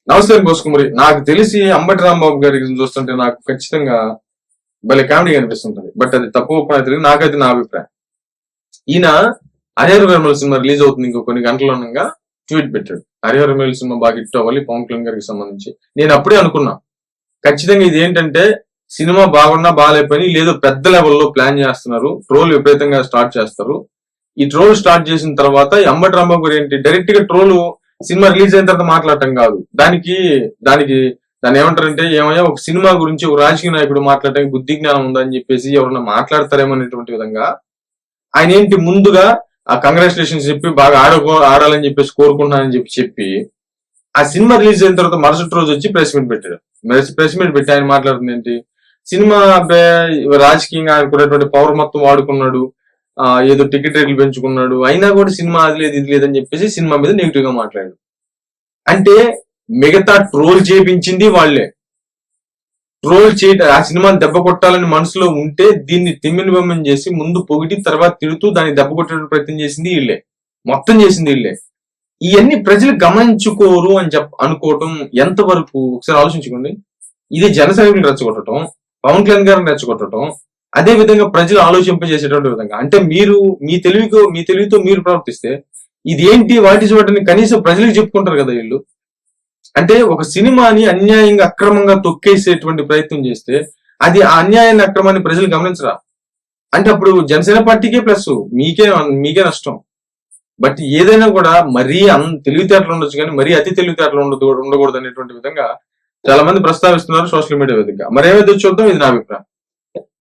నమస్తే బోసుకుమరి. నాకు తెలిసి అంబటి రాంబాబు గారి చూస్తుంటే నాకు ఖచ్చితంగా భలే కామెడీ అనిపిస్తుంటది. బట్ అది తప్పు ఒప్పున తెలియదు, నాకైతే నా అభిప్రాయం. ఈయన హరిహర వేమల సినిమా రిలీజ్ అవుతుంది ఇంకో కొన్ని గంటల ఉండగా ట్వీట్ పెట్టాడు. హరిహర వేమల సినిమా బాగా హిట్ అవ్వాలి పవన్ కళ్యాణ్ గారికి సంబంధించి. నేను అప్పుడే అనుకున్నా ఖచ్చితంగా ఇది ఏంటంటే సినిమా బాగున్నా బాగాలేపని లేదో పెద్ద లెవెల్లో ప్లాన్ చేస్తున్నారు, ట్రోల్ విపరీతంగా స్టార్ట్ చేస్తారు. ఈ ట్రోల్ స్టార్ట్ చేసిన తర్వాత అంబటి రాంబాబు గారు ఏంటి డైరెక్ట్ గా ట్రోల్ సినిమా రిలీజ్ అయిన తర్వాత మాట్లాడటం కాదు, దాన్ని ఏమంటారంటే ఏమయ్యా ఒక సినిమా గురించి ఒక రాజకీయ నాయకుడు మాట్లాడటానికి బుద్ధి జ్ఞానం ఉందని చెప్పేసి ఎవరన్నా మాట్లాడతారేమో అనేటువంటి విధంగా ఆయన ఏంటి ముందుగా ఆ కంగ్రాచులేషన్స్ చెప్పి బాగా ఆడాలని చెప్పేసి కోరుకున్నానని చెప్పి ఆ సినిమా రిలీజ్ అయిన తర్వాత మరుసటి రోజు వచ్చి ప్రెస్ మీట్ పెట్టాడు. ప్రెస్ మీట్ పెట్టి ఆయన మాట్లాడుతుంది ఏంటి, సినిమా రాజకీయంగా ఆయనకున్నటువంటి పవర్ మొత్తం వాడుకున్నాడు, ఏదో టికెట్ రేట్లు పెంచుకున్నాడు, అయినా కూడా సినిమా అది లేదు ఇది లేదని చెప్పేసి సినిమా మీద నెగిటివ్ గా మాట్లాడాడు. అంటే మిగతా ట్రోల్ చేయించింది వాళ్లే. ట్రోల్ చేయడం ఆ సినిమాని దెబ్బ కొట్టాలని మనసులో ఉంటే దీన్ని తిమ్మిని బొమ్మని చేసి ముందు పొగిటి తర్వాత తిడుతూ దాన్ని దెబ్బ కొట్టే ప్రయత్నం చేసింది వీళ్ళే, మొత్తం చేసింది వీళ్ళే. ఇవన్నీ ప్రజలు గమనించుకోరు అని అనుకోవటం ఎంతవరకు ఒకసారి ఆలోచించుకోండి. ఇది జనసైనికులు రెచ్చగొట్టడం, పవన్ కళ్యాణ్ గారిని రెచ్చగొట్టడం, అదే విధంగా ప్రజలు ఆలోచింపజేసేటువంటి విధంగా. అంటే మీరు మీ తెలివితో మీరు ప్రవర్తిస్తే ఇది ఏంటి వాటి చూడని కనీసం ప్రజలకు చెప్పుకుంటారు కదా వీళ్ళు. అంటే ఒక సినిమాని అన్యాయంగా అక్రమంగా తొక్కేసేటువంటి ప్రయత్నం చేస్తే అది ఆ అన్యాయాన్ని అక్రమాన్ని ప్రజలు గమనించరా? అంటే అప్పుడు జనసేన పార్టీకే ప్లస్, మీకే నష్టం. బట్ ఏదైనా కూడా మరీ తెలివితేటలు ఉండొచ్చు కానీ మరీ అతి తెలివితేటలు ఉండకూడదు అనేటువంటి విధంగా చాలా మంది ప్రస్తావిస్తున్నారు సోషల్ మీడియా వేదికగా. మరేమైతే చూద్దాం, ఇది నా అభిప్రాయం.